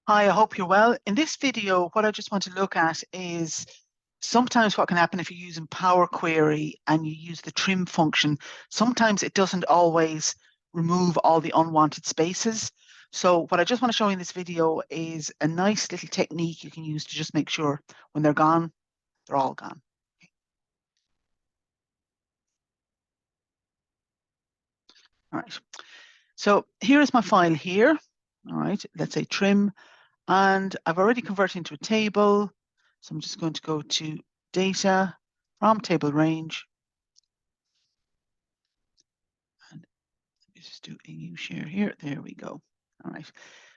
Hi, I hope you're well. In this video, what I just want to look at is sometimes what can happen if you're using Power Query and you use the trim function. Sometimes it doesn't always remove all the unwanted spaces. So what I just want to show you in this video is a nice little technique you can use to just make sure when they're gone, they're all gone. All right. So here is my file here. All right. Let's say trim. And I've already converted into a table. So I'm just going to go to data from table range. And let me just do a new share here. There we go. All right.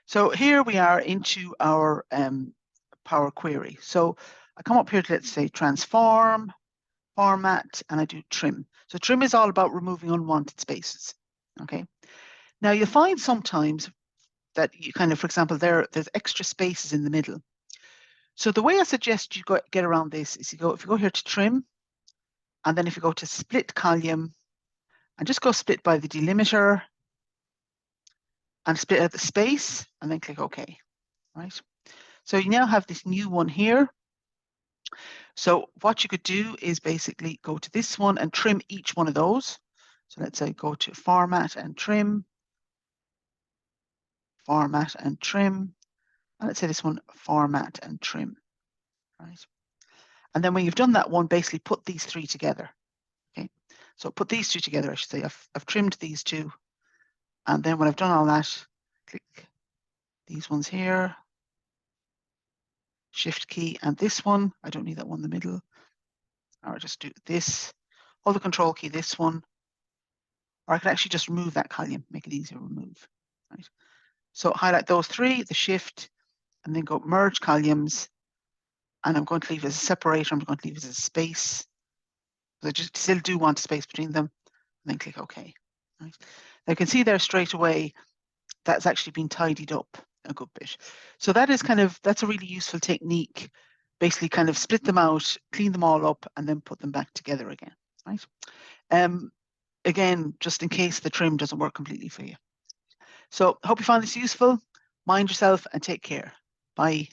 So here we are into our Power Query. So I come up here to, let's say, transform, format, and I do trim. So trim is all about removing unwanted spaces. Okay. Now you'll find sometimes that you kind of, for example, there's extra spaces in the middle. So the way I suggest you get around this is if you go here to trim, and then if you go to split column, and just go split by the delimiter, and split out the space, and then click OK, right? So you now have this new one here. So what you could do is basically go to this one and trim each one of those. So let's say go to format and trim, format and trim, and let's say this one, format and trim, right? And then when you've done that one, basically put these three together. Okay, so put these two together, I should say. I've trimmed these two. And then when I've done all that, click these ones here, shift key, and this one. I don't need that one in the middle. Or just do this, hold the control key, this one. Or I could actually just remove that column, make it easier to remove. Right. So highlight those three, the shift, and then go merge columns. And I'm going to leave it as a separator. I'm going to leave it as a space. I just still do want a space between them. And then click OK. Right. Now you can see there straight away that's actually been tidied up a good bit. So that's a really useful technique. Basically kind of split them out, clean them all up, and then put them back together again, right? Again, just in case the trim doesn't work completely for you. So hope you found this useful. Mind yourself and take care. Bye.